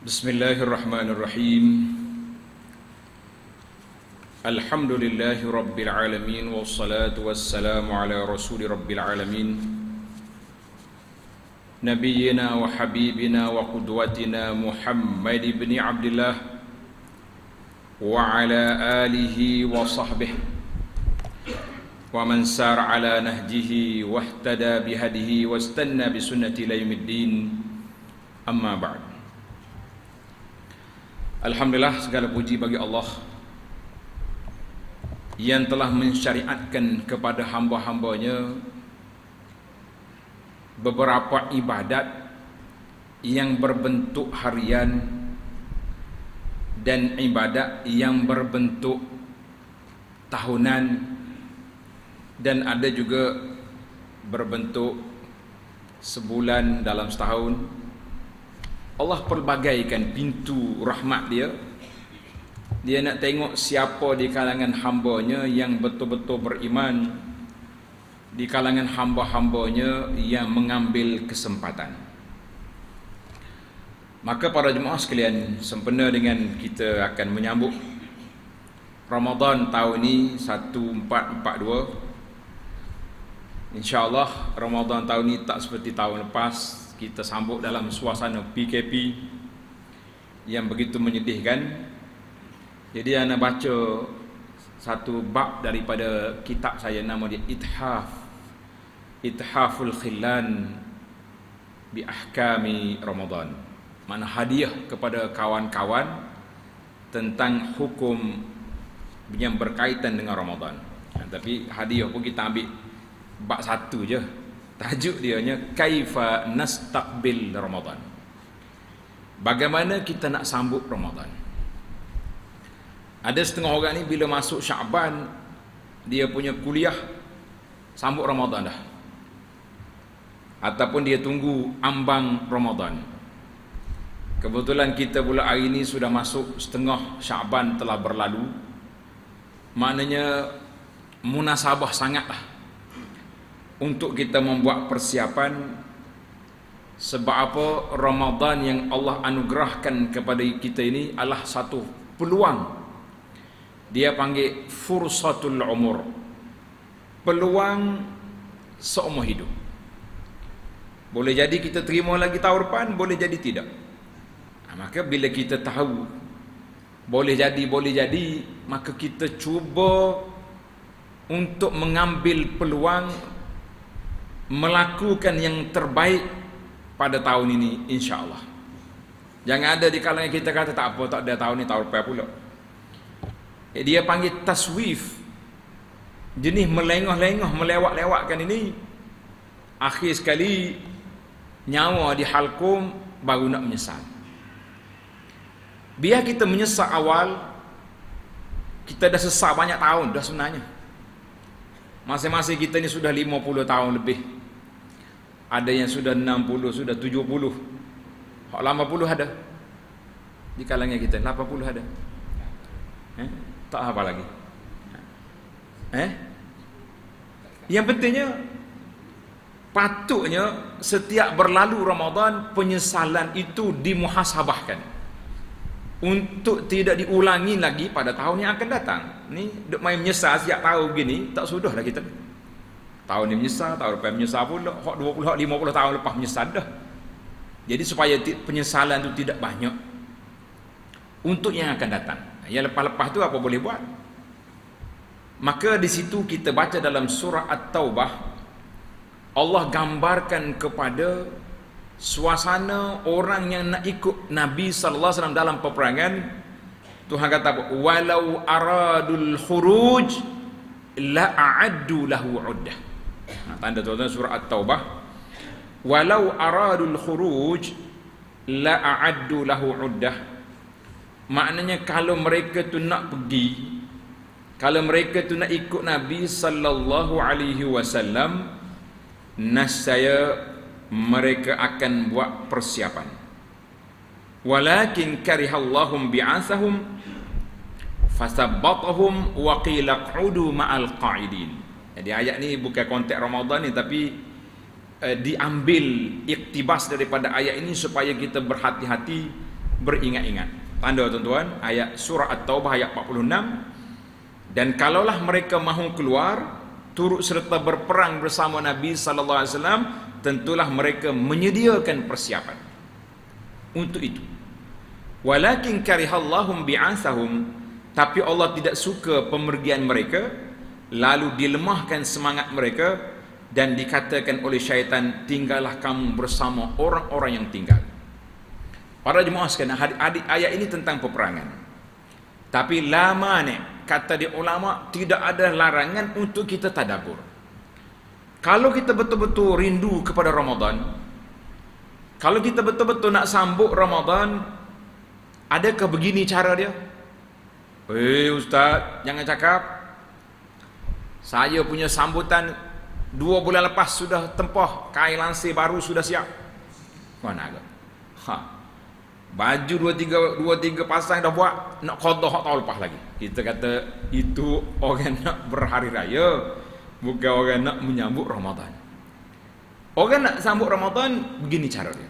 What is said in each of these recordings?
Bismillahirrahmanirrahim. Alhamdulillahi rabbil alamin, wassalatu wassalamu ala rasuli rabbil alamin, nabiyyina wa habibina wa qudwatina Muhammad ibn Abdullah wa ala alihi wa sahbihi wa man sar ala nahjihi wa ihtada bihadihi wa istanna bisunnati ila yaumiddin. Amma ba'd. Alhamdulillah, segala puji bagi Allah yang telah mensyariatkan kepada hamba-hambanya beberapa ibadat yang berbentuk harian dan ibadat yang berbentuk tahunan, dan ada juga berbentuk sebulan dalam setahun. Allah pelbagaikan pintu rahmat dia. Dia nak tengok siapa di kalangan hambanya yang betul-betul beriman, di kalangan hamba-hambanya yang mengambil kesempatan. Maka para jemaah sekalian, sempena dengan kita akan menyambut Ramadan tahun ini 1442. InsyaAllah Ramadan tahun ini tak seperti tahun lepas. Kita sambut dalam suasana PKP yang begitu menyedihkan. Jadi ana baca satu bab daripada kitab saya, nama dia Ithaful Khillan bi Ahkami Ramadan. Mana hadiah kepada kawan-kawan tentang hukum yang berkaitan dengan Ramadan. Tapi hadiah pun kita ambil bab satu je. Tajuk dia nya Kaifa Nastaqbil Ramadan. Bagaimana kita nak sambut Ramadan. Ada setengah orang ni bila masuk Syaban, dia punya kuliah sambut Ramadan dah, ataupun dia tunggu ambang Ramadan. Kebetulan kita pula hari ini sudah masuk setengah Syaban telah berlalu. Maknanya munasabah sangatlah untuk kita membuat persiapan. Sebab apa? Ramadan yang Allah anugerahkan kepada kita ini adalah satu peluang. Dia panggil fursatul umur, peluang seumur hidup. Boleh jadi kita terima lagi tahun depan, boleh jadi tidak. Maka bila kita tahu boleh jadi, maka kita cuba untuk mengambil peluang, melakukan yang terbaik pada tahun ini, insya-Allah. Jangan ada di kalangan kita kata tak apa, tak ada tahun ni, tahun lepas pula. Dia panggil taswif, jenis melengah-lengah, melewat-lewatkan ini. Akhir sekali nyawa di halkum, baru nak menyesal. Biar kita menyesal awal, kita dah sesal banyak tahun dah sebenarnya. Masing-masing kita ni sudah 50 tahun lebih. Ada yang sudah 60, sudah 70. Hak 80 ada. Di kalangan kita 80 ada. Tak apa lagi. Yang pentingnya, patutnya setiap berlalu Ramadan, penyesalan itu dimuhasabahkan untuk tidak diulangi lagi pada tahun yang akan datang. Ni duk main menyesal setiap tahun begini, tak sudah dah kita. Tahun ni menyesal, tahun lepas menyesal pula, hak 20, hak 50 tahun lepas menyesal dah. Jadi supaya penyesalan itu tidak banyak untuk yang akan datang. Yang lepas-lepas tu apa boleh buat? Maka di situ kita baca dalam surah At-Taubah, Allah gambarkan kepada suasana orang yang nak ikut Nabi sallallahu alaihi wasallam dalam peperangan. Tuhan kata apa? Walau aradul khuruj la a'addu lahu 'uddah. Tanda tuan-tuan surah At-Taubah. Walau aradul khuruj la a'addu lahu 'uddah. Maknanya kalau mereka tu nak pergi, kalau mereka tu nak ikut Nabi sallallahu alaihi wasallam, nescaya mereka akan buat persiapan. Walakin karihallahum bi'athahum fasabbatahum wa qila q'udu ma'al qa'idin. Jadi ayat ni bukan konteks Ramadan ni, tapi diambil iktibas daripada ayat ini supaya kita berhati-hati beringat-ingat. Tanda tuan-tuan, ayat surah At-Taubah ayat 46. Dan kalaulah mereka mahu keluar turut serta berperang bersama Nabi sallallahu alaihi wasallam, tentulah mereka menyediakan persiapan untuk itu. Walakin karihallahum bi'athahum, tapi Allah tidak suka pemergian mereka, lalu dilemahkan semangat mereka dan dikatakan oleh syaitan, tinggallah kamu bersama orang-orang yang tinggal. Para jemaah sekalian, ayat ini tentang peperangan. Tapi la mani', kata di ulama, tidak ada larangan untuk kita tadabbur. Kalau kita betul-betul rindu kepada Ramadan, kalau kita betul-betul nak sambut Ramadan, adakah begini cara dia? Ustaz, jangan cakap saya punya sambutan 2 bulan lepas sudah tempah, kain lansir baru sudah siap. Mana agak? Baju 2-3 pasang dah buat, nak qada tahun lepas lagi. Kita kata itu orang nak berhari raya, bukan orang nak menyambut Ramadan. Orang nak sambut Ramadan begini cara dia.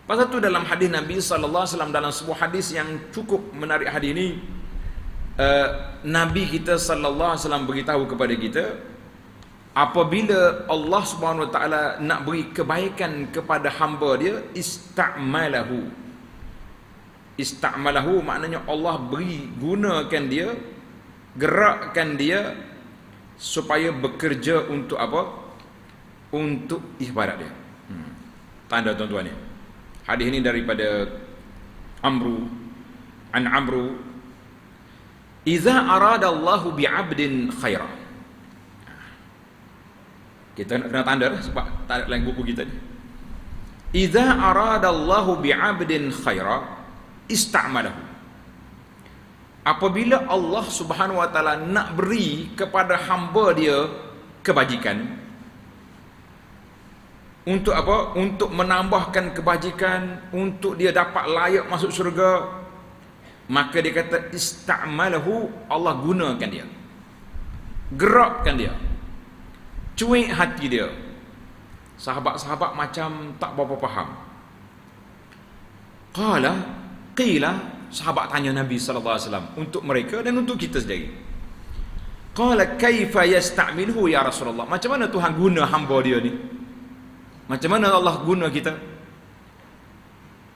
Pasal tu dalam hadis Nabi sallallahu alaihi wasallam, dalam sebuah hadis yang cukup menarik hadis ini, Nabi kita sallallahu alaihi wasallam beritahu kepada kita, apabila Allah Subhanahu wa taala nak beri kebaikan kepada hamba dia, Ista'malahu maknanya Allah beri, gunakan dia, gerakkan dia supaya bekerja untuk apa? Untuk ibadat dia. Tanda tuan-tuan ni. Hadis ini daripada Amru, "Idza arada Allahu bi'abdin khaira." Kita nak kena tanda sebab tak ada lain buku kita ni. "Idza arada Allahu bi'abdin khaira ista'malahu." Apabila Allah Subhanahu wa taala nak beri kepada hamba dia kebajikan, untuk apa? Untuk menambahkan kebajikan, untuk dia dapat layak masuk syurga, maka dia kata ista'malahu, Allah gunakan dia, gerakkan dia, cuik hati dia. Sahabat-sahabat macam tak berapa faham. Qila, sahabat tanya Nabi sallallahu alaihi wasallam, untuk mereka dan untuk kita sendiri. Qala kaifa yasta'miluhu ya Rasulullah? Macam mana Tuhan guna hamba dia ni? Macam mana Allah guna kita?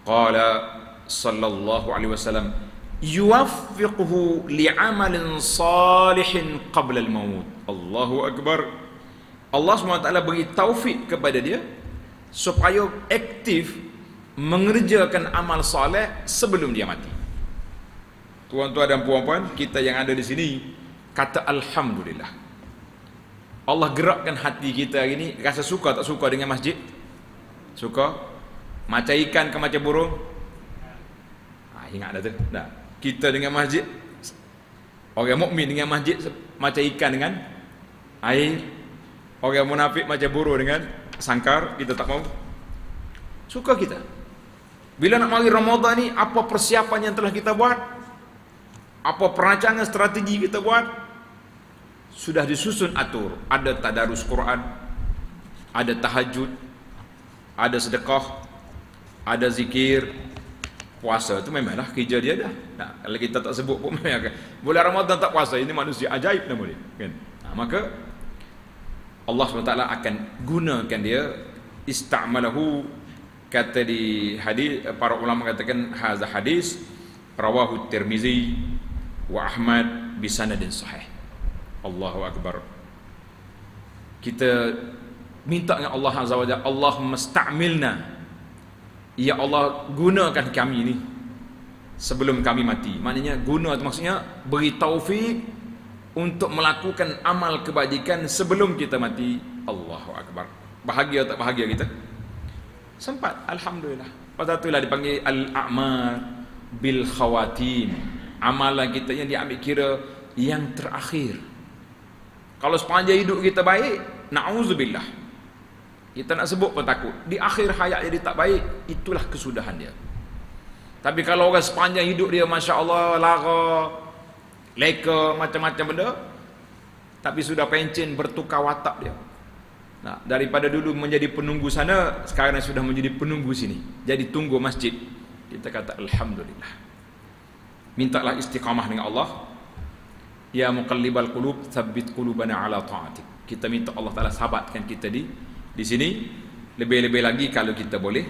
Qala sallallahu alaihi wasallam, yuwaffiquhu li'amalin salihin qabla al-maut. Allahu akbar. Allah SWT beri taufik kepada dia supaya aktif mengerjakan amal soleh sebelum dia mati. Tuan-tuan dan puan-puan, kita yang ada di sini kata alhamdulillah. Allah gerakkan hati kita hari ini. Rasa suka tak suka dengan masjid? Suka? Macam ikan ke macam burung? Ingat dah tu. Dah. Kita dengan masjid, orang mukmin dengan masjid macam ikan dengan air. Orang munafik macam burung dengan sangkar. Kita tak mau. Suka kita. Bila nak mari Ramadan ni, apa persiapan yang telah kita buat? Apa perancangan strategi kita buat? Sudah disusun atur. Ada tadarus Quran, ada tahajud, ada sedekah, ada zikir. Puasa tu memanglah kerja dia dah. Nah, kalau kita tak sebut pun memang bulan Ramadan tak puasa, ini manusia ajaib nama dia, kan? Maka Allah SWT akan gunakan dia. Ista'malahu, kata di hadis, para ulama katakan hadza hadis rawahu Tirmizi wa Ahmad bisanadin sahih. Allahu akbar. Kita minta dengan Allah Azza wa Jalla, Allahumma sta'milna, ya Allah gunakan kami ni sebelum kami mati. Maknanya guna tu maksudnya beri taufik untuk melakukan amal kebajikan sebelum kita mati. Allahu akbar. Bahagia tak bahagia kita? Sempat, alhamdulillah. Pasal itulah dipanggil al-a'mal bil khawatim. Amalan kita yang diambil kira yang terakhir. Kalau sepanjang hidup kita baik, na'udzubillah, kita nak sebut pun takut. Di akhir hayat jadi tak baik, itulah kesudahan dia. Tapi kalau orang sepanjang hidup dia Masya Allah, lara, leka, macam-macam benda, tapi sudah pencen bertukar watak dia. Nah, daripada dulu menjadi penunggu sana, sekarang sudah menjadi penunggu sini. Jadi tunggu masjid. kita kata alhamdulillah. Mintalah istiqamah dengan Allah. Ya muqallibal qulub, tsabbit qulubana ala ta'atik. Kita minta Allah Taala sabatkan kita di sini. Lebih-lebih lagi kalau kita boleh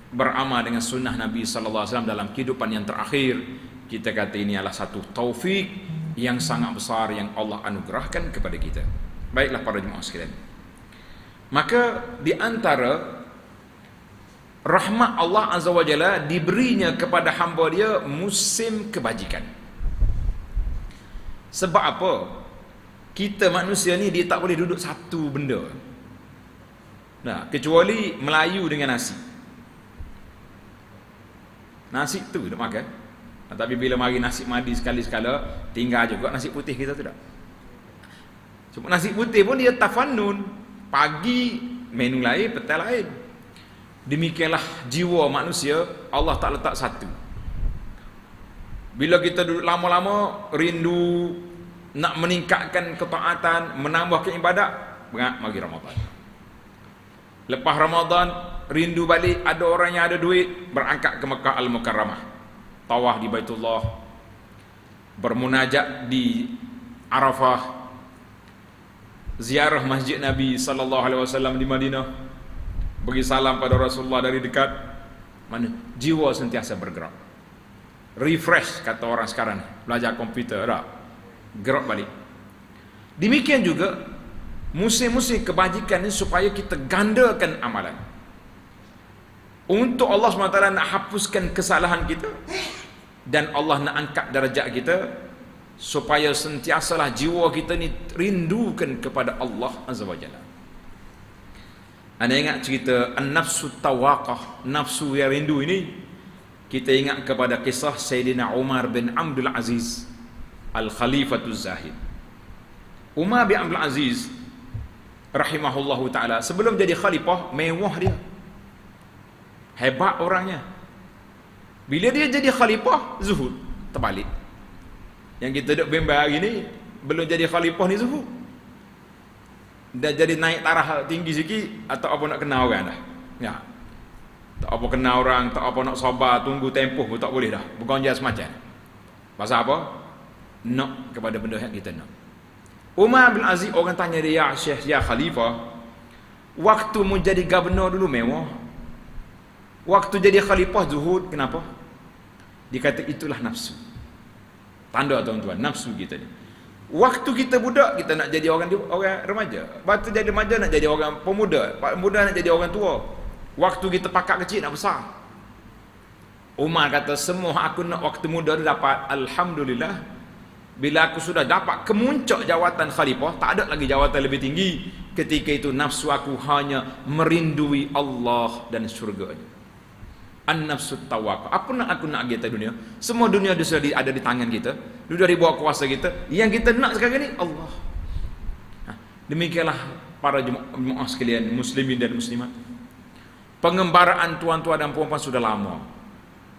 beramal dengan sunnah Nabi sallallahu alaihi wasallam dalam kehidupan yang terakhir. Kita kata ini adalah satu taufik yang sangat besar yang Allah anugerahkan kepada kita. Baiklah para jemaah sekalian. Maka di antara rahmat Allah Azza wa Jalla diberinya kepada hamba dia musim kebajikan. Sebab apa? Kita manusia ni dia tak boleh duduk satu benda. Nah, kecuali Melayu dengan nasi. Nasi tu nak makan. Tapi bila mari nasi madi sekali-sekala, tinggal juga nasi putih kita tu tak. Cuma nasi putih pun dia tafannun. Pagi menu lain, petang lain. Demikianlah jiwa manusia, Allah tak letak satu. Bila kita duduk lama-lama, rindu nak meningkatkan ketaatan, menambahkan ibadat, mari Ramadan. Lepas Ramadan, rindu balik, ada orang yang ada duit, berangkat ke Mekah Al-Mukarramah, tawaf di Baitullah, bermunajat di Arafah, ziarah Masjid Nabi sallallahu alaihi wasallam di Madinah, bagi salam pada Rasulullah dari dekat. Mana jiwa sentiasa bergerak. Refresh kata orang sekarang, belajar komputer tak? Gerak balik. Demikian juga musim-musim kebajikan ini supaya kita gandakan amalan. Untuk Allah SWT nak hapuskan kesalahan kita, dan Allah nak angkat darjat kita, supaya sentiasalah jiwa kita ni rindukan kepada Allah Azza wa Jalla. Anda ingat cerita An-Nafsu Tawaqah, nafsu yang rindu ini? Kita ingat kepada kisah Sayyidina Umar bin Abdul Aziz Al-Khalifatul Zahid. Umar bin Abdul Aziz rahimahullahu ta'ala, sebelum jadi khalifah, mewah dia, hebat orangnya. Bila dia jadi khalifah, zuhud, terbalik. Yang kita duduk bimbang hari ni, belum jadi khalifah ni zuhud, dah jadi naik taraf tinggi sikit, atau apa nak kenal orang dah. Ya, tak apa kenal orang, tak apa nak sabar, tunggu tempoh pun tak boleh dah, bergonjal semacam. Pasal apa? Nak kepada benda yang kita nak. Umar bin Aziz, orang tanya dia, ya Syekh, ya Khalifah, waktu mu jadi gubernur dulu mewah, waktu jadi khalifah zuhud, kenapa? Dia kata itulah nafsu. Tanda tuan-tuan, nafsu kita ni. Waktu kita budak, kita nak jadi orang remaja. Waktu jadi remaja nak jadi orang pemuda, pemuda nak jadi orang tua. Waktu kita pakak kecil nak besar. Umar kata semua aku nak waktu muda dapat, alhamdulillah. Bila aku sudah dapat kemuncak jawatan khalifah, tak ada lagi jawatan lebih tinggi, ketika itu nafsu aku hanya merindui Allah dan syurga-Nya. An-nafsu tawaqah. Apa nak aku nak kita dunia? Semua dunia sudah ada di tangan kita, sudah di bawah kuasa kita. Yang kita nak sekarang ni Allah. Demikianlah para jemaah sekalian, muslimin dan muslimat. Pengembaraan tuan-tuan dan puan-puan sudah lama.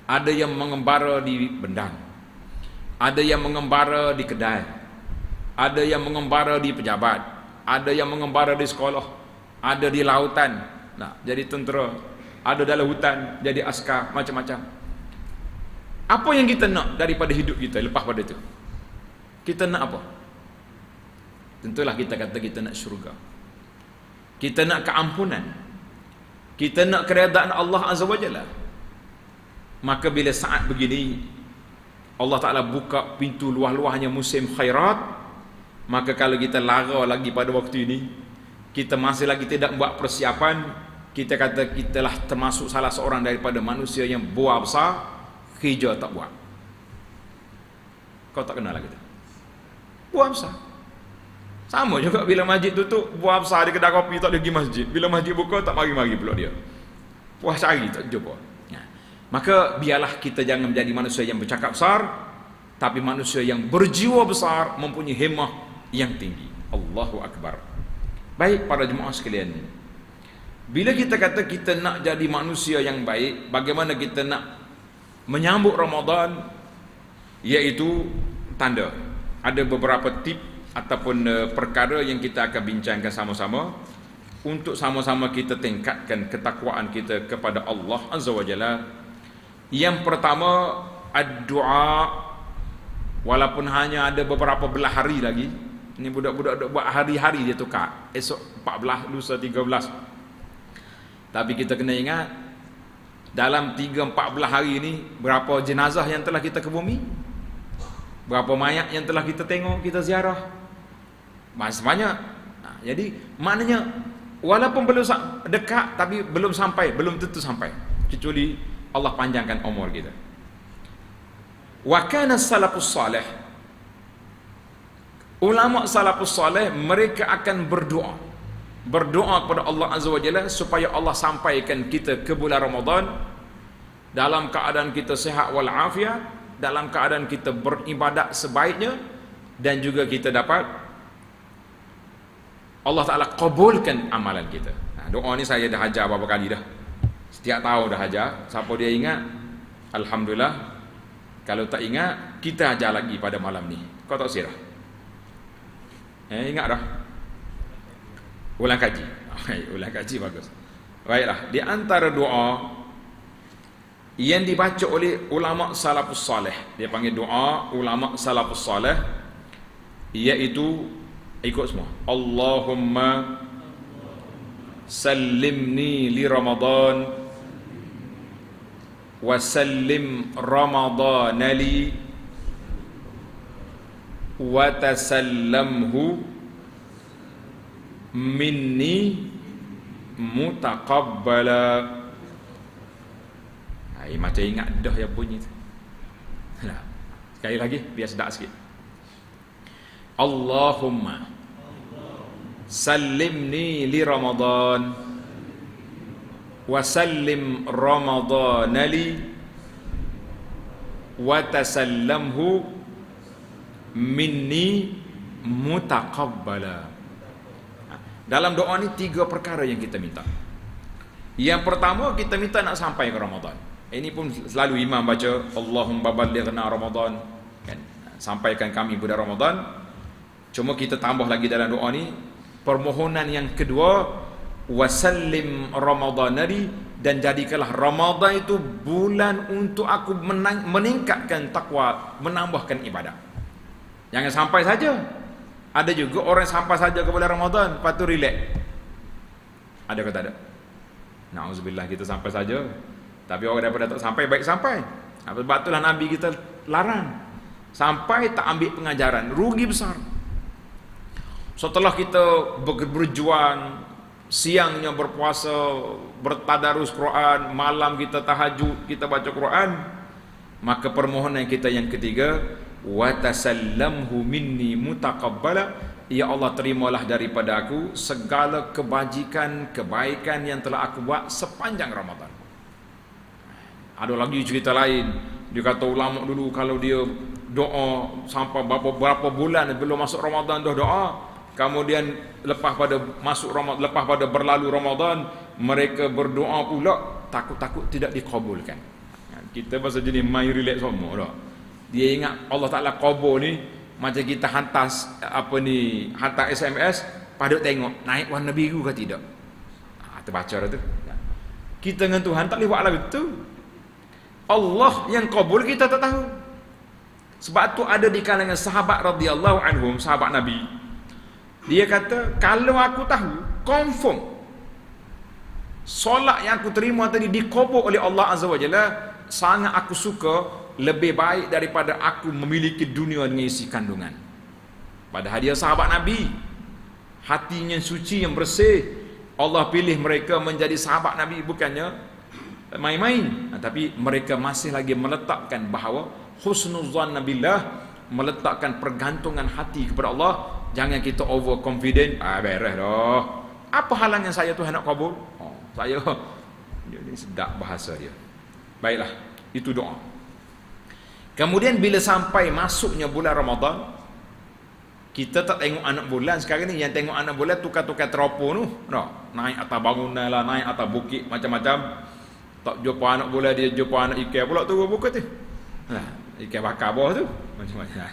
Ada yang mengembara di Bendang, ada yang mengembara di kedai, ada yang mengembara di pejabat, ada yang mengembara di sekolah, ada di lautan, nah, jadi tentera, ada dalam hutan, jadi askar, macam-macam. Apa yang kita nak daripada hidup kita lepas pada itu? Kita nak apa? Tentulah kita kata kita nak syurga. Kita nak keampunan. Kita nak keredaan Allah Azza wa Jalla. Maka bila saat begini, Allah Ta'ala buka pintu luah-luahnya musim khairat, maka kalau kita lara lagi pada waktu ini, kita masih lagi tidak buat persiapan, kita kata kitalah termasuk salah seorang daripada manusia yang buah besar, kerja tak buat. Kau tak kenal lah kita. Buah besar. Sama juga bila masjid tutup, buah besar di kedai kopi tak ada pergi masjid. Bila masjid buka, tak mari-mari pula dia. Puas cari, tak jumpa. Maka biarlah kita jangan menjadi manusia yang bercakap besar, tapi manusia yang berjiwa besar, mempunyai hemah yang tinggi. Allahu Akbar. Baik para jemaah sekalian, bila kita kata kita nak jadi manusia yang baik, bagaimana kita nak menyambut Ramadan? Iaitu tanda. Ada beberapa tip ataupun perkara yang kita akan bincangkan sama-sama, untuk sama-sama kita tingkatkan ketakwaan kita kepada Allah Azza wa Jalla, Yang pertama, ad-du'a, walaupun hanya ada beberapa belah hari lagi. Ini budak-budak buat hari-hari dia tukar. Esok 14, lusa 13. Tapi kita kena ingat, dalam 3-4 belah hari ini, berapa jenazah yang telah kita ke bumi? Berapa mayat yang telah kita tengok, kita ziarah? Masih banyak. Jadi maknanya walaupun belum dekat, tapi belum sampai, belum tentu sampai, kecuali Allah panjangkan umur kita. Wa kana salafus salih, ulama salafus salih, mereka akan berdoa kepada Allah Azza wa Jalla supaya Allah sampaikan kita ke bulan Ramadan dalam keadaan kita sihat wal afiat, dalam keadaan kita beribadat sebaiknya, dan juga kita dapat Allah Ta'ala kabulkan amalan kita. Doa ni saya dah ajar berapa kali dah, setiap tahun dah ajar. Siapa dia ingat, alhamdulillah. Kalau tak ingat, kita ajar lagi pada malam ni. Kau tak sirah? Ingat dah? Ulang kaji. Ulang kaji bagus. Baiklah, di antara doa yang dibaca oleh ulama salafus salih, dia panggil doa ulama salafus salih, iaitu ikut semua. Allahumma sallimni li Ramadan wa sallim Ramadan li wa tasallamhu minni mutaqabbala. Macam ingat dah yang bunyi tu. Sekali lagi biar sedap sikit. Allahumma sallimni li Ramadan wa sallim Ramadan li wa tasallamhu minni mutaqabbala. Dalam doa ni 3 perkara yang kita minta. Yang pertama, kita minta nak sampai ke Ramadan. Ini pun selalu imam baca, Allahumma ballighna Ramadan, kan? Sampaikan kami bulan Ramadan. Cuma kita tambah lagi dalam doa ni, permohonan yang kedua, wasallim Ramadhanari, dan jadikanlah Ramadan itu bulan untuk aku meningkatkan takwa, menambahkan ibadah. Jangan sampai saja. Ada juga orang sampai saja ke bulan Ramadan, lepas tu relax. Ada ke tak ada? Na'udzubillah, kita sampai saja. Tapi orang daripada tak sampai, baik sampai. Sebab itulah Nabi kita larang. Sampai tak ambil pengajaran, rugi besar. Setelah kita berjuang, siangnya berpuasa, bertadarus Quran, malam kita tahajud, kita baca Quran, maka permohonan kita yang ketiga, wa tasallamhu minni mutaqabbala, ya Allah, terimalah daripada aku segala kebajikan, kebaikan yang telah aku buat sepanjang Ramadan. Ada lagi cerita lain, dia kata ulama dulu kalau dia doa sampai berapa bulan belum masuk Ramadan dah doa, kemudian lepas pada masuk Ramadan, lepas pada berlalu Ramadan, mereka berdoa pula, takut-takut tidak dikabulkan. Kita bahasa jenis main relax semua dah. Dia ingat Allah Ta'ala kabul ni macam kita hantar hantar SMS, pada tengok naik warna biru ke tidak. Terbaca dah tu. Kita dengan Tuhan tak boleh buat lah betul. Allah yang kabul kita tak tahu. Sebab tu ada di kalangan sahabat radhiyallahu anhum, sahabat Nabi, dia kata, kalau aku tahu confirm solat yang aku terima tadi dikabul oleh Allah Azza wa Jalla, sangat aku suka, lebih baik daripada aku memiliki dunia dengan isi kandungan. Padahal dia sahabat Nabi, hatinya suci, yang bersih. Allah pilih mereka menjadi sahabat Nabi, bukannya main-main. Tapi mereka masih lagi meletakkan bahawa husnuzan billah, meletakkan pergantungan hati kepada Allah. Jangan kita over confident, beres dah. Apa halangan saya Tuhan nak kabul? Saya ini sedap bahasa dia. Baiklah, itu doa. Kemudian bila sampai masuknya bulan Ramadan, kita tak tengok anak bulan sekarang ni. Yang tengok anak bulan tukar-tukar teropong tu, naik atas bangunan lah, naik atas bukit macam-macam. Tak jumpa anak bulan, dia jumpa anak ikan pula tu bukit tu. Ikan bakar bawah tu macam-macam.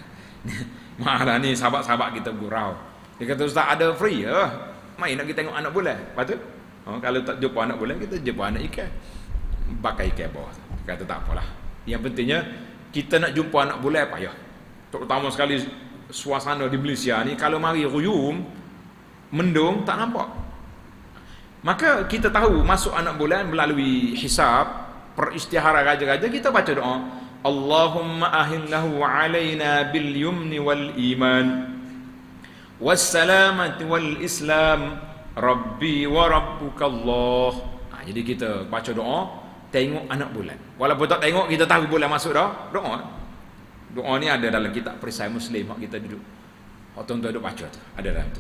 Malah ni sahabat-sahabat kita gurau. Dia kata, Ustaz ada free main nak kita tengok anak bulan. Lepas tu kalau tak jumpa anak bulan, kita jumpa anak ikan. pakai kebah. Kata tak apalah. Yang pentingnya kita nak jumpa anak bulan payah. Terutama sekali suasana di Malaysia ni, kalau mari ruyum mendung tak nampak. Maka kita tahu masuk anak bulan melalui hisab, peristiharan raja-raja, kita baca doa, Allahumma ahillahu alaina bil yumni wal iman was salamati wal islam rabbi wa rabbukallah. Jadi kita baca doa tengok anak bulan. Walaupun tak tengok, kita tahu bulan masuk dah. Doa ni ada dalam kitab perisai Muslim hak kita duduk. Hak tuan-tuan duduk baca tu, ada dalam tu.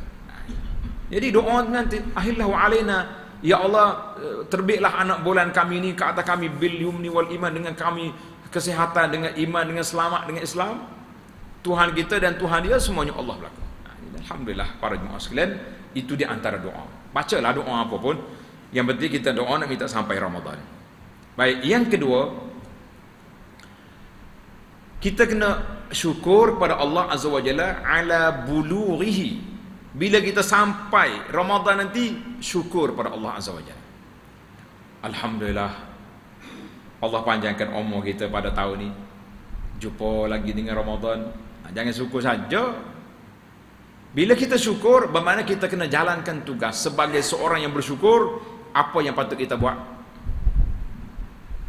Jadi doa nanti ahillahu alaina, ya Allah, terbitlah anak bulan kami ni ke atas kami bil yumni wal iman, dengan kami kesihatan, dengan iman, dengan selamat, dengan Islam. Tuhan kita dan Tuhan dia semuanya Allah belaka. Alhamdulillah para jemaah sekalian, itu di antara doa. Bacalah doa apa pun, yang penting kita doa nak minta sampai Ramadan. Baik, yang kedua, kita kena syukur pada Allah Azza wa Jalla ala bulughihi. Bila kita sampai Ramadan nanti, syukur pada Allah Azza wa Jalla. Alhamdulillah, Allah panjangkan umur kita pada tahun ni, jumpa lagi dengan Ramadan. Jangan syukur saja. Bila kita syukur, bermakna kita kena jalankan tugas. Sebagai seorang yang bersyukur, apa yang patut kita buat?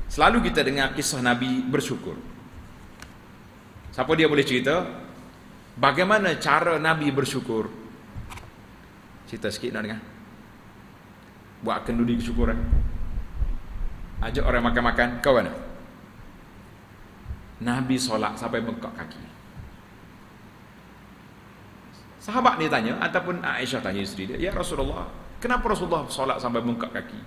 Selalu kita dengar kisah Nabi bersyukur. Siapa dia boleh cerita bagaimana cara Nabi bersyukur? Cerita sikit nak dengar. Buat kenduri kesyukuran. Ajak orang makan-makan, kau mana? Nabi solat sampai bengkak kaki. Sahabat ni tanya, ataupun Aisyah tanya isteri dia, ya Rasulullah, kenapa Rasulullah solat sampai bengkak kaki?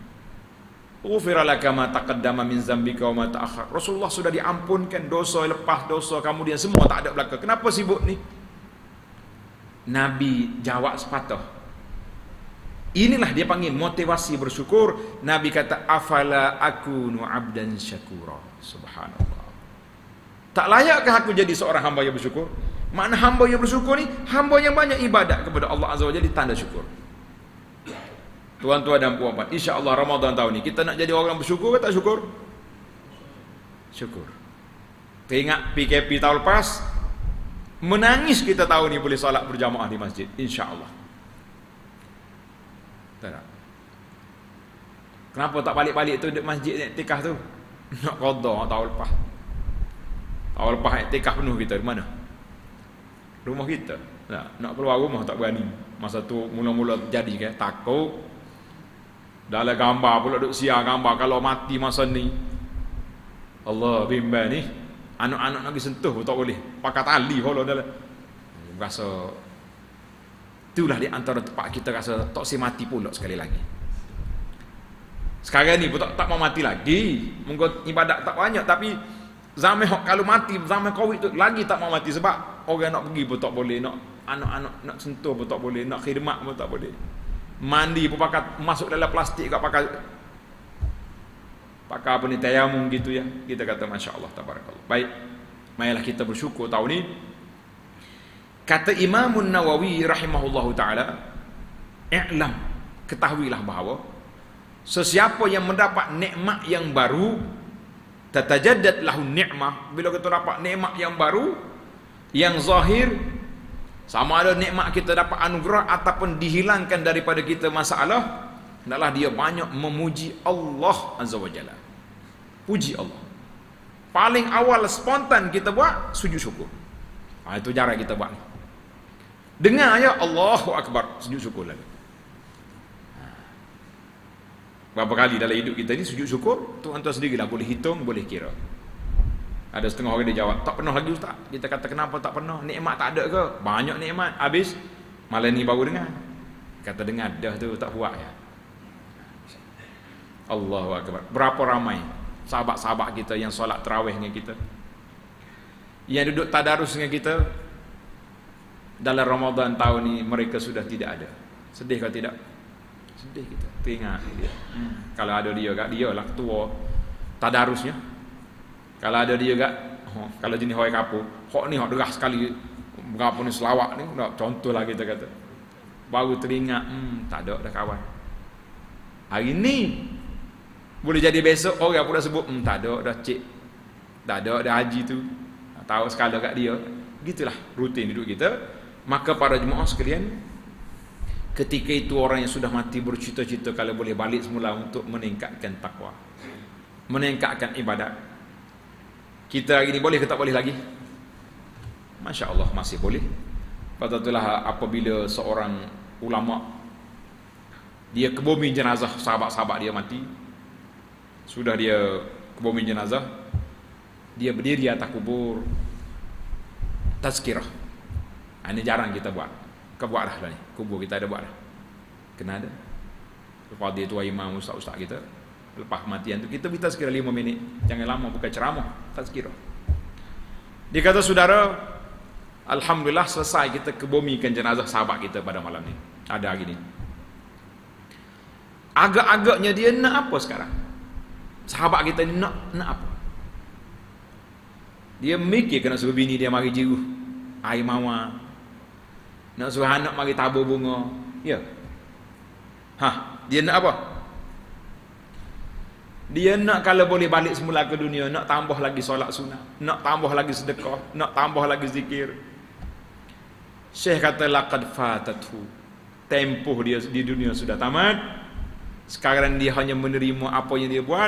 Ghufira laka ma taqaddama min zambika wa ma ta'akhkhar. Rasulullah sudah diampunkan dosa lepas dosa, kemudian semua tak ada belaka. Kenapa sibuk ni? Nabi jawab sepatah. Inilah dia panggil motivasi bersyukur. Nabi kata, afala akunu abdan syakura. Subhanallah. Tak layakkah aku jadi seorang hamba yang bersyukur? Makna hamba yang bersyukur ni, hamba yang banyak ibadat kepada Allah Azza wa Jalla, tanda syukur. Tuan-tuan dan puan-puan, insya-Allah Ramadan tahun ni kita nak jadi orang bersyukur ke tak syukur? Syukur. Teringat PKP tahun lepas, menangis kita tahun ni boleh solat berjamaah di masjid, insya-Allah. Tak. Kenapa tak balik-balik tu di masjid iktikaf tu? Nak qada tahun lepas. Tahun lepas iktikaf penuh kita di mana? Rumah kita. Nak keluar rumah tak berani. Masa tu mula-mula jadi kan, takut. Dalam gambar pula duk siar gambar kalau mati masa ni. Allah bimbang ni. Anak-anak nak pergi sentuh pun tak boleh. Pakai tali kalau dalam. Rasa itulah di antara tempat kita rasa tak si mati pula sekali lagi. Sekarang ni pun tak mau mati lagi. Mungkin ibadat tak banyak, tapi zaman kalau mati, zaman Covid tu lagi tak mau mati, sebab orang nak pergi pun tak boleh, nak anak-anak nak sentuh pun tak boleh, nak khidmat pun tak boleh. Mandi pun pakai masuk dalam plastik, pakai apa ni, tayamum gitu ya. Kita kata masya-Allah tabarakallah. Baik. Marilah kita bersyukur tahun ni. Kata Imam Nawawi rahimahullahu taala, i'lam, ketahuilah bahawa sesiapa yang mendapat nikmat yang baru, tatajaddad lahu ni'mah. Bila kita dapat nikmat yang baru, yang zahir, sama ada nikmat kita dapat anugerah ataupun dihilangkan daripada kita masalah, hendaklah dia banyak memuji Allah Azza wa Jalla. Puji Allah. Paling awal spontan kita buat sujud syukur. Itu cara kita buat. Dengar ya Allahu Akbar, sujud syukur lagi. Berapa kali dalam hidup kita ni sujud syukur? Tuan-tuan sendirilah boleh hitung, boleh kira. Ada setengah orang dia jawab, tak pernah lagi ustaz. Kita kata kenapa tak pernah? Nikmat tak ada ke? Banyak nikmat. Habis malam ni baru dengar. Kata dengar dah tu tak buat ya. Allahu Akbar. Berapa ramai sahabat-sahabat kita yang solat tarawih dengan kita, yang duduk tadarus dengan kita dalam Ramadan tahun ni, mereka sudah tidak ada. Sedih ke tidak? Sedih kita. Teringat dia. Kalau ada dia kat dia lah ketua tadarusnya. Kalau ada dia kat kalau jenis hoi kapur, hok ni hok deras sekali. Berapa ni selawat ni, contohlah kita kata. Baru teringat, tak ada dah kawan. Hari ni Boleh jadi besok orang pula sebut, tak ada dah cik, tak ada dah haji tu, tahu sekali kat dia. Gitulah rutin hidup kita. Maka para jemaah sekalian, ketika itu orang yang sudah mati bercita-cita kalau boleh balik semula untuk meningkatkan takwa, meningkatkan ibadat. Kita hari ini boleh ke tak boleh lagi? Masya Allah masih boleh. Patutlah apabila seorang ulama dia kebumi jenazah sahabat-sahabat dia mati, sudah dia kebumi jenazah, dia berdiri atas kubur, tazkirah. Ini jarang kita buat. Kebuat dah ni. Kubur kita ada buat dah. Kena ada. Lepas dia tua imam ustaz-ustaz kita, lepas kematian tu kita minta sekira 5 minit. Jangan lama, bukan ceramah, tazkirah. Dia kata, saudara, alhamdulillah selesai kita kebumikan jenazah sahabat kita pada malam ni. Ada hari ni. Agak-agaknya dia nak apa sekarang? Sahabat kita ni nak apa? Dia mikir kena suruh bini dia mari jiruh air mawar, nak suruh anak mari tabur bunga. Ya. Dia nak apa? Dia nak kalau boleh balik semula ke dunia, nak tambah lagi solat sunat, nak tambah lagi sedekah, nak tambah lagi zikir. Syekh kata laqad fatathu. Tempoh dia di dunia sudah tamat. Sekarang dia hanya menerima apa yang dia buat.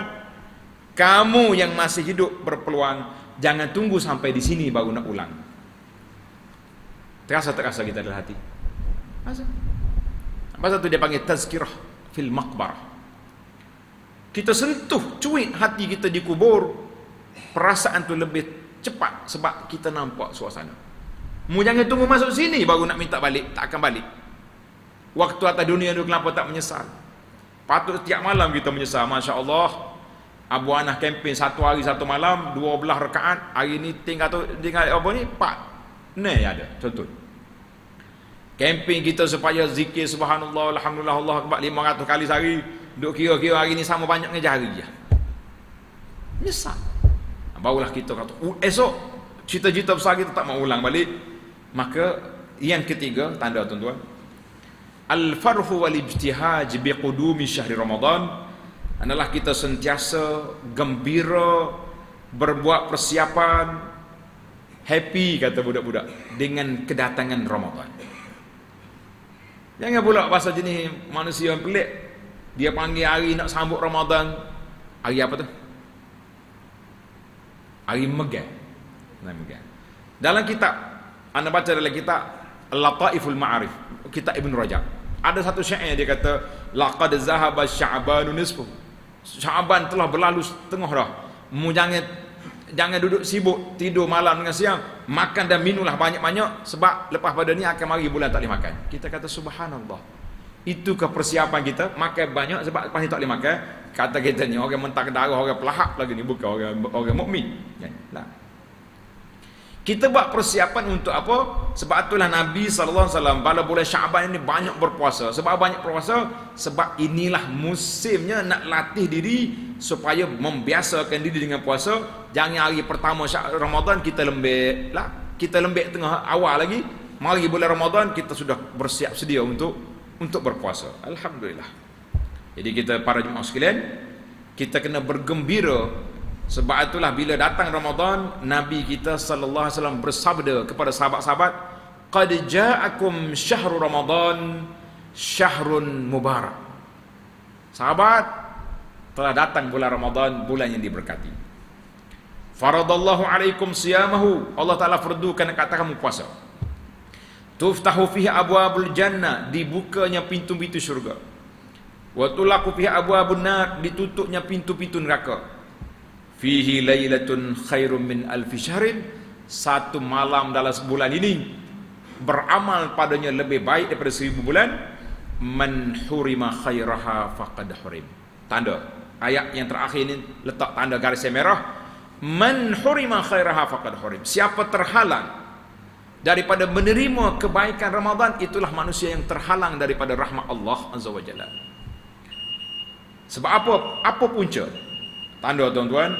Kamu yang masih hidup berpeluang, jangan tunggu sampai di sini baru nak ulang. Terasa kita dalam hati. Masa tu dia panggil tazkirah fil maqbarah. Kita sentuh cuit hati kita di kubur, perasaan tu lebih cepat sebab kita nampak suasana. Mu jangan tunggu masuk sini baru nak minta balik, tak akan balik. Waktu atas dunia tu kenapa tak menyesal? Patut setiap malam kita menyesal. Masya Allah, Abu Anah kempen 1 hari 1 malam 12 rakaat. Hari ni tinggal apa ni 4 ni ada contoh. Kempen kita supaya zikir subhanallah alhamdulillah Allah akbar 500 kali sehari. Duk kira-kira hari ni sama banyaknya jari je. Menyesal. Barulah kita kata esok cita-cita besar kita tak mau ulang balik. Maka yang ketiga tanda tuan-tuan, al-farhu wal ibtihaj bi qudumi syahri Ramadan adalah kita sentiasa gembira, berbuat persiapan, happy kata budak-budak dengan kedatangan Ramadan. Jangan pula bahasa jenis manusia yang pelik. Dia panggil hari nak sambut Ramadan, hari apa tu? Hari Megang. Dalam kitab, anda baca dalam kitab Al-Lataiful Ma'arif, kitab Ibn Rajab, ada satu syair dia kata, laqad zahaba sya'banu nisfu. Sya'ban telah berlalu setengah dah. Mu jangan duduk sibuk tidur malam dengan siang, makan dan minumlah banyak-banyak sebab lepas pada ni akan mari bulan tak boleh makan. Kita kata subhanallah. Itukah persiapan kita? Makan banyak sebab lepas ni tak boleh makan. Kata kita ni orang mentah darah, orang pelahap lagi ni, bukan orang mukmin. Nah. Kita buat persiapan untuk apa? Sebab itulah Nabi SAW pada bulan Syaban ini banyak berpuasa. Sebab banyak berpuasa, sebab inilah musimnya nak latih diri supaya membiasakan diri dengan puasa. Jangan hari pertama Ramadan kita lembek lah. Kita lembek tengah awal lagi. Mari bulan Ramadan kita sudah bersiap sedia untuk berpuasa. Alhamdulillah. Jadi kita para jemaah sekalian, kita kena bergembira. Sebab itulah bila datang Ramadan, Nabi kita sallallahu alaihi wasallam bersabda kepada sahabat-sahabat, qad ja'akum syahrul Ramadan syahrun mubarak. Sahabat, telah datang bulan Ramadan, bulan yang diberkati. Faradallahu alaikum siyamahu, Allah Taala fardukan kata kamu puasa. Tuftahu fihi abwabul jannah, dibukanya pintu-pintu syurga. Wa tulaqu fihi abwabun nar, ditutupnya pintu-pintu neraka. Fihi lailatun khairum min alfi syahrin, satu malam dalam sebulan ini beramal padanya lebih baik daripada 1000 bulan. Man hurima khairaha faqad hurim. Tanda ayat yang terakhir ini letak tanda garis merah. Man hurima khairaha faqad hurim. Siapa terhalang daripada menerima kebaikan Ramadan, itulah manusia yang terhalang daripada rahmat Allah Azza wa Jalla. Sebab apa punca? Tanda tuan-tuan,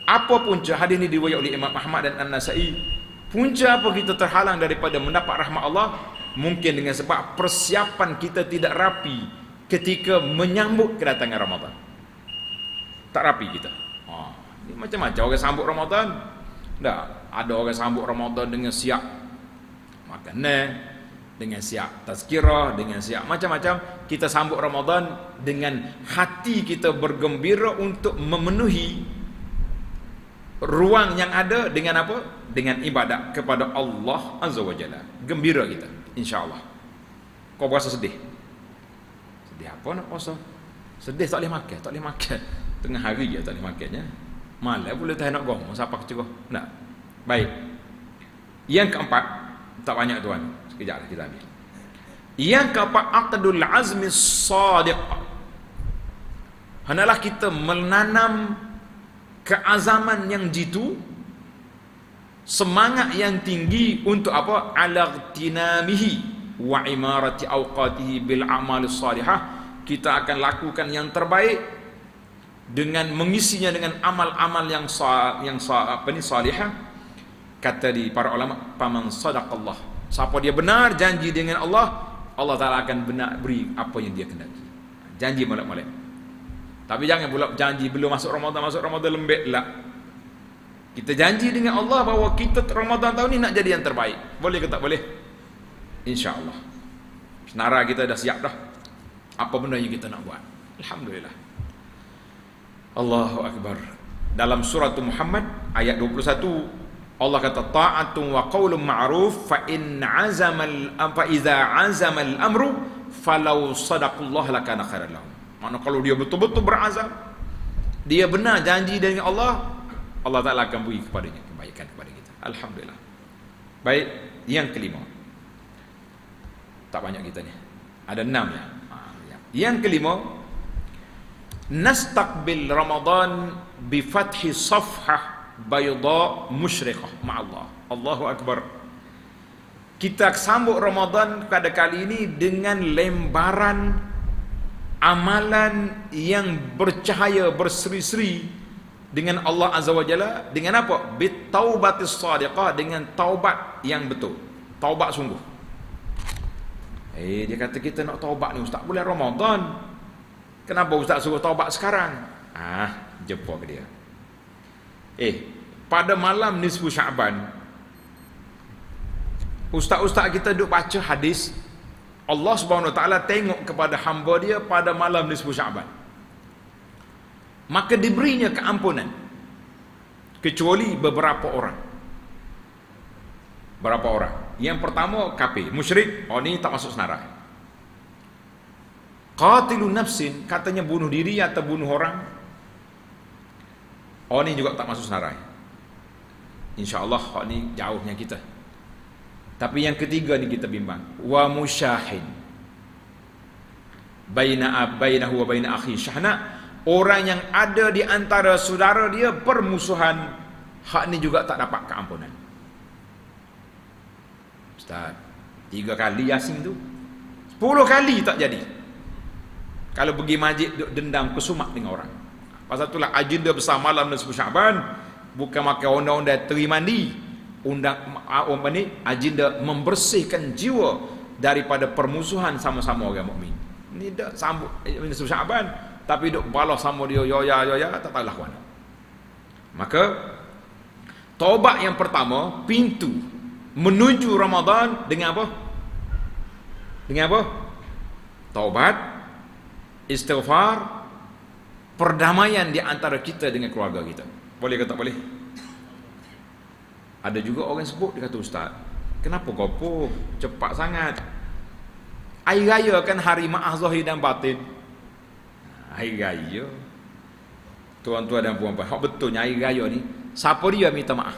apa punca? Hadis ini diriwayatkan oleh Imam Ahmad dan An-Nasai. Punca apa kita terhalang daripada mendapat rahmat Allah? Mungkin dengan sebab persiapan kita tidak rapi ketika menyambut kedatangan Ramadan. tak rapi kita. Ini macam-macam orang sambut Ramadan. Tak, ada orang sambut Ramadan dengan siap makanan, dengan siap tazkirah, dengan siap macam-macam. Kita sambut Ramadan dengan hati kita bergembira untuk memenuhi ruang yang ada dengan apa? Dengan ibadat kepada Allah Azza wa Jalla. Gembira kita, insya-Allah. Kau puasa sedih? Sedih apa nak puasa? Sedih tak boleh makan, tak boleh makan. Tengah hari je tak boleh makannya. Malam boleh tahan nak gong, siapa kecil nak. Baik. Yang keempat, tak banyak tuan. Sekejap kita ambil. Yang keempat, aqdul azmi shadiq. Hendaklah kita menanam keazaman yang jitu, semangat yang tinggi untuk apa? Ala tinamihi wa imarati awqatihi bil a'mal salihah. Kita akan lakukan yang terbaik dengan mengisinya dengan amal-amal yang salihah. Kata di para ulama, paman sadaqallah, siapa dia benar janji dengan Allah, Allah Taala akan benar beri apa yang dia kendaki. Janji molek-molek. Tapi jangan pula janji belum masuk Ramadan lembek lah. Kita janji dengan Allah bahawa kita Ramadan tahun ni nak jadi yang terbaik. Boleh ke tak boleh? Insya-Allah. Senara kita dah siap dah. Apa benda yang kita nak buat? Alhamdulillah. Allahu Akbar. Dalam surah Muhammad ayat 21, Allah kata ta'atun wa qaulun ma'ruf fa in azamal fa iza azamal amru falau sadaqullah lakana khairan lahum. Maknanya kalau dia betul-betul berazam, dia benar janji dengan Allah, Allah Taala akan beri kepadanya kebaikan kepada kita. Alhamdulillah. Baik, yang kelima. Tak banyak kita ni. Ada 6 ya. Yang kelima, nastaqbil Ramadan bi fathi safhah bayda musyriqah ma'allah. Allahu Akbar. Kita sambut Ramadan pada kali ini dengan lembaran amalan yang bercahaya, berseri-seri dengan Allah Azza wa Jalla. Dengan apa? Bit taubatis shadiqah, dengan taubat yang betul, taubat sungguh. Dia kata kita nak taubat ni Ustaz bulan Ramadan. Kenapa Ustaz suruh taubat sekarang? Jumpa ke dia. Pada malam nisfu Syaban, ustaz-ustaz kita duk baca hadis Allah Subhanahu Wa Taala tengok kepada hamba dia pada malam nisfu Syaban, maka diberinya keampunan kecuali beberapa orang. Berapa orang? Yang pertama kafir, musyrik, ni tak masuk senarai. Qatilun nafsin, katanya bunuh diri atau bunuh orang, ni juga tak masuk senarai. InsyaAllah ni jauhnya kita. Tapi yang ketiga ni kita bimbang. Wa musyahin bainahu wa baina akhi syahna, orang yang ada di antara saudara dia permusuhan, hak ni juga tak dapat keampunan. Ustaz, 3 kali Yasin tu 10 kali tak jadi. Kalau pergi masjid duk dendam kesumat dengan orang. Pasal itulah agenda besar malam nisfu Syaban bukan makan undang-undang teri mandi, agenda membersihkan jiwa daripada permusuhan sama-sama orang mukmin. Ni dak sambut nisfu Syaban tapi duk balas sama dia ya tak tahulah mana. Maka taubat yang pertama, pintu menuju Ramadan dengan apa? Dengan apa? Taubat, istighfar, perdamaian di antara kita dengan keluarga kita. Boleh ke tak boleh? Ada juga orang sebut, dia kata Ustaz, kenapa kau cepat sangat? Hari raya kan hari maaf zahir dan batin. Hari raya, tuan-tuan dan puan-puan, hak betulnya hari raya ni siapa dia minta maaf?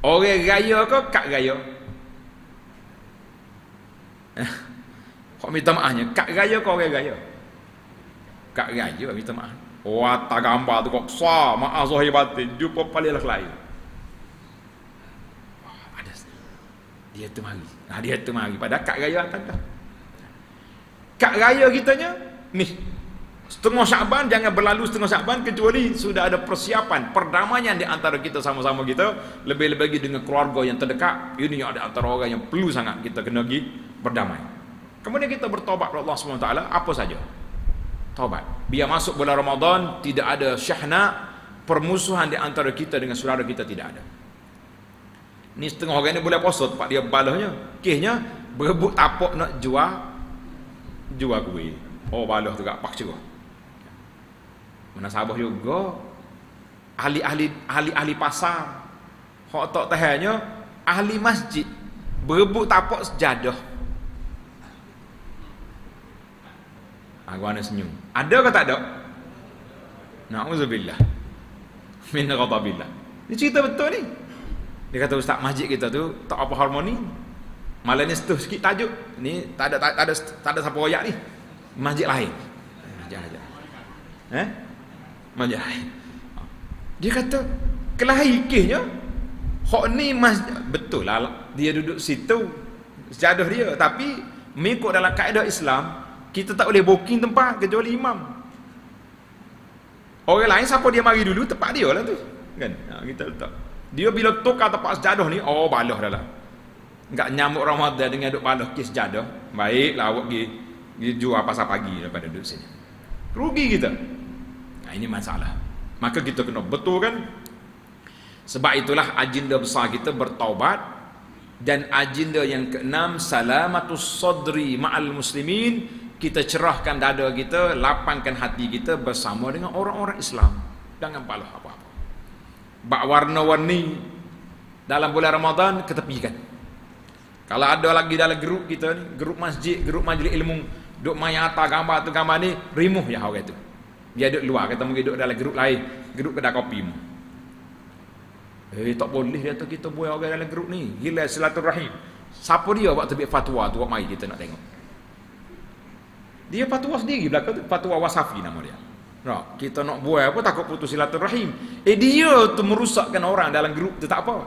Orang raya ke kak raya? Kau minta maafnya kak raya ke orang raya? Kak raya minta maaf. Tak gambar tu kok sah maaf zahir batin jumpa palilah lain. Ada dia tu mari. Dia tu mari pada kak raya tak. Kak raya kitanya ni setengah Syaban, jangan berlalu setengah Syaban kecuali sudah ada persiapan perdamaian di antara kita sama-sama kita, lebih-lebih lagi dengan keluarga yang terdekat. Ini ada antara orang yang perlu sangat kita kena pergi berdamai. Kemudian kita bertaubat kepada Allah SWT apa saja. Taubat. Biar masuk bulan Ramadan tidak ada syahna, permusuhan di antara kita dengan saudara kita, tidak ada. Ni setengah orang ni boleh puasa tempat dia balahnya. Kisnya berebut tapak nak jual kuih. Oh balah tu gak pak cerah. Mana Sabah juga ahli pasar. Hak tak tahannya ahli masjid berebut tapak sejadah. Aku ana senyum. Ada ke tak ada? Na'udzubillah min ghadabillah. Ini cerita betul ni. Dia kata ustaz masjid kita tu tak apa harmoni. Malah ni setuh sikit tajuk. Ni tak ada siapa royak ni. Masjid lain. Masjid lain. Dia kata kelahi kisnya hak ni masjid betul lah dia duduk situ sejadah dia, tapi mengikut dalam kaedah Islam kita tak boleh booking tempat kecuali imam. Orang lain siapa dia mari dulu tempat dia lah tu. Kan? Kita letak. Dia bila tukar tempat sejadah ni, oh balah dah lah. Enggak nyamuk Ramadan dengan duduk balah kes sejadah. Baiklah awak pergi jual pasar pagi daripada duduk sini. Rugi kita. Nah, ini masalah. Maka kita kena betulkan. Sebab itulah agenda besar kita bertaubat, dan agenda yang keenam salamatus sadri ma'al muslimin. Kita cerahkan dada kita, lapangkan hati kita bersama dengan orang-orang Islam. Jangan balah apa-apa. Bak warna-warni dalam bulan Ramadan ketepikan. Kalau ada lagi dalam grup kita ni, grup masjid, grup majlis ilmu, duk main atas gambar tu gambar ni, remove ya orang tu. Dia duduk luar, kata mungkin duduk dalam grup lain, grup kedai kopi mu. Tak boleh dia tu kita buat orang dalam grup ni. Gila silaturahim. Siapa dia buat terbit fatwa tu, buat mai kita nak tengok. Dia fatwa sendiri belakang tu, fatwa Wasafi nama dia. Nah, kita nak buat apa takut putus silaturahim. Dia tu merusakkan orang dalam grup tu tak apa.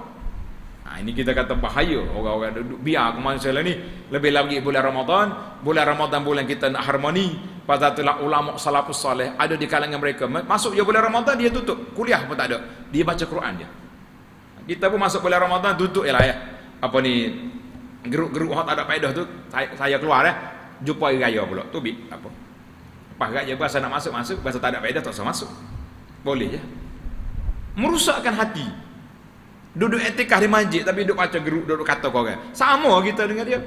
Nah, ini kita kata bahaya orang-orang duduk biar masalah ni. Lebih lagi bulan Ramadan bulan kita nak harmoni. Pasal itulah ulama salafus salih ada di kalangan mereka. Masuk je bulan Ramadan dia tutup, kuliah pun tak ada. Dia baca Quran je. Kita pun masuk bulan Ramadan tutup ialah ya. Apa ni grup-grup hak tak ada faedah tu saya keluar dah. Jumpa hari raya pula. Tu bik apa? Lepas raya bahasa nak masuk, bahasa tak ada faedah tak usah masuk. Boleh je. Merusakkan hati. Duduk etikah di masjid tapi duduk baca geruk, duduk kata kau orang. Sama kita dengan dia.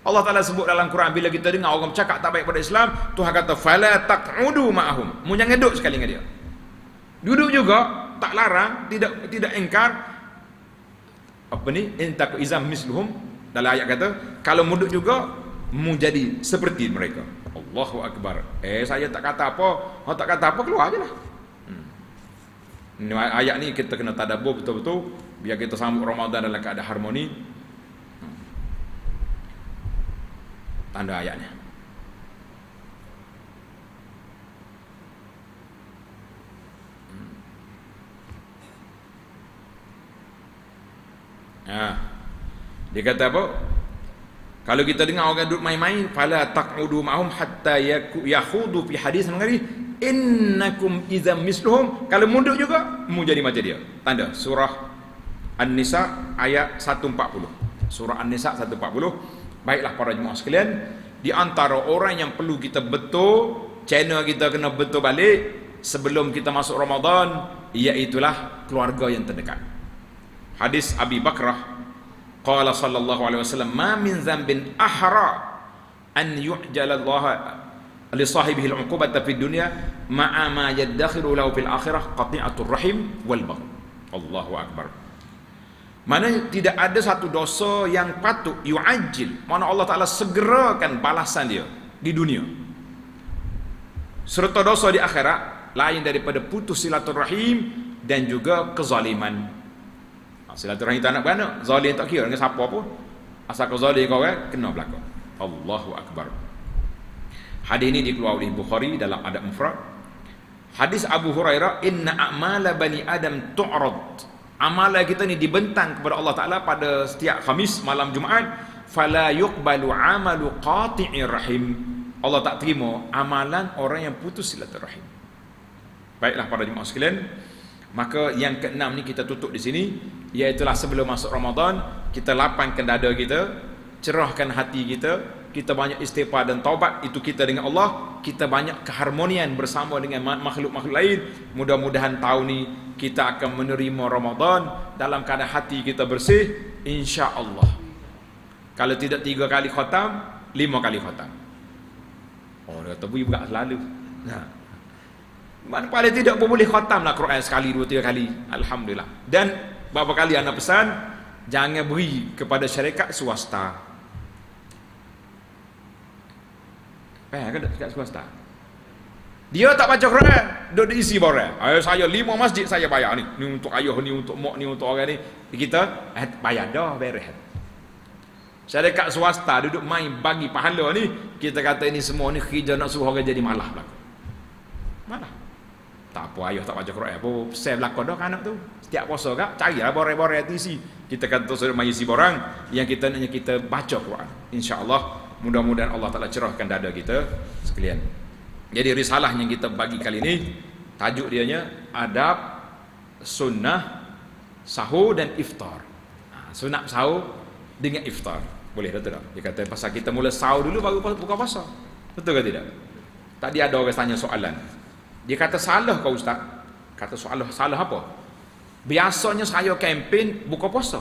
Allah Taala sebut dalam Quran bila kita dengar orang bercakap tak baik pada Islam, Tuhan kata fala taq'udu ma'ahum. Mu jangan duduk sekali dengan dia. Duduk juga tak larang, tidak engkar. Apa ni? Intaku izam misluhum. Dalam ayat kata kalau muduk juga mu jadi seperti mereka. Allahu akbar. Saya tak kata apa, orang tak kata apa keluar ajalah. Ini ayat ni kita kena tadabbur betul-betul biar kita sambut Ramadan dalam keadaan harmoni. Tanda ayatnya. Dia kata apa? Kalau kita dengar orang duduk main-main, fala taq'udu ma'hum hatta yakhudu fi hadis mengari innakum idzam misluhum. Kalau mundur juga mu jadi macam dia. Tanda surah An-Nisa ayat 140. Surah An-Nisa 140. Baiklah para jemaah sekalian, di antara orang yang perlu kita betul, channel kita kena betul balik sebelum kita masuk Ramadan, iaitulah keluarga yang terdekat. Hadis Abi Bakrah qala sallallahu alaihi wasallam ma min dhanbin ahra an yu'jala Allah li sahibihi al-'uqubata fid dunya ma'a ma yaddakhiru lahu fil akhirah qati'atur rahim wal bagh. Allahu akbar. Mana tidak ada satu dosa yang patut yu'ajil, mana Allah Taala segerakan balasan dia di dunia. Serta dosa di akhirat lain daripada putus silaturahim dan juga kezaliman. Silaturahim tak nak beranak, zalim tak kira dengan siapa pun. Asal kau zalim kau kena belaka. Allahu akbar. Hadis ini dikeluarkan oleh Bukhari dalam Adab Mufrad. Hadis Abu Hurairah, inna a'mala bani Adam tu'rad. Amalan kita ni dibentang kepada Allah Taala pada setiap Khamis malam Jumaat, fala yuqbalu amalu qati'ir rahim. Allah tak terima amalan orang yang putus silaturahim. Baiklah para jemaah sekalian, maka yang keenam ni kita tutup di sini, iaitulah sebelum masuk Ramadan kita lapangkan dada kita, cerahkan hati kita, kita banyak istighfar dan taubat, itu kita dengan Allah, kita banyak keharmonian bersama dengan makhluk-makhluk lain. Mudah-mudahan tahun ni kita akan menerima Ramadan dalam keadaan hati kita bersih, insya-Allah. Kalau tidak 3 kali khatam, 5 kali khatam. Oh, dia kata buka selalu. Nah, mana paling tidak pun boleh khatam lah Quran sekali, 2, 3 kali. Alhamdulillah. Dan beberapa kali anak pesan, jangan beri kepada syarikat swasta. Kan dekat swasta. Dia tak baca Quran, duk diisi barang. Ayo saya 5 masjid saya bayar ni. Ni untuk ayah, ni untuk mak, ni untuk orang ni. Kita bayar dah, beres. Syarikat swasta duduk main bagi pahala ni, kita kata ini semua ni kerja nak suruh orang jadi malah belaka. Malah. Tak apa ayah tak baca Quran apa, save belaka dah kan anak tu. Setiap puasa kak carilah borang-borang isi. Kita kata suruh main isi borang yang kita nak kita baca Quran. Insya-Allah mudah-mudahan Allah Taala cerahkan dada kita sekalian. Jadi risalah yang kita bagi kali ini tajuk dianya adab sunnah sahur dan iftar. Sunat sahur dengan iftar. Boleh tak? Dia kata pasal kita mula sahur dulu baru buka puasa. Betul ke tidak? Tadi ada orang tanya soalan. Dia kata salah kau ustaz? Kata salah apa? Biasanya saya kempen buka puasa.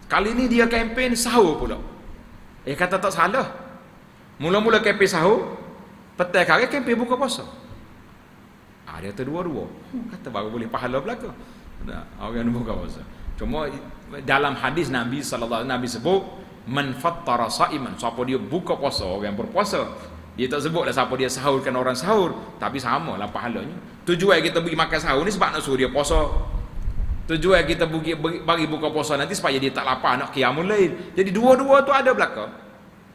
Kali ni dia kempen sahur pula. Dia kata tak salah. Mula-mula kempen sahur, petang hari kempen buka puasa. Dia kata dua-dua. Kata baru boleh pahala belaka. Orang buka puasa. Cuma dalam hadis Nabi sallallahu alaihi wasallam Nabi sebut man fattara saiman, siapa dia buka puasa orang berpuasa. Dia tak sebut dah siapa dia sahurkan orang sahur, tapi samalah pahalanya. Tujuan kita pergi makan sahur ni sebab nak suruh dia puasa. Tujuan kita bagi buka puasa nanti supaya dia tak lapar nak qiyamul lail. Jadi dua-dua tu ada belaka.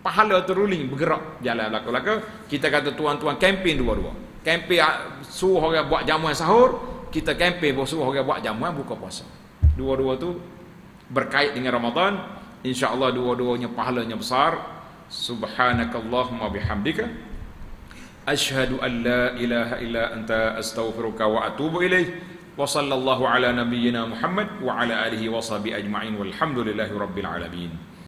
Pahala tu ruling bergerak jalan belaka-belaka. Kita kata tuan-tuan kempen dua-dua. Kempen suruh orang buat jamuan sahur, kita kempen suruh orang buat jamuan buka puasa. Dua-dua tu berkait dengan Ramadan. InsyaAllah dua-duanya pahalanya besar. Subhanakallahumma bihamdika asyhadu an la ilaha illa anta astaghfiruka wa atubu ilaih. Wa sallallahu ala nabiyyina Muhammad wa ala alihi wa sahbihi ajma'in walhamdulillahi rabbil alamin.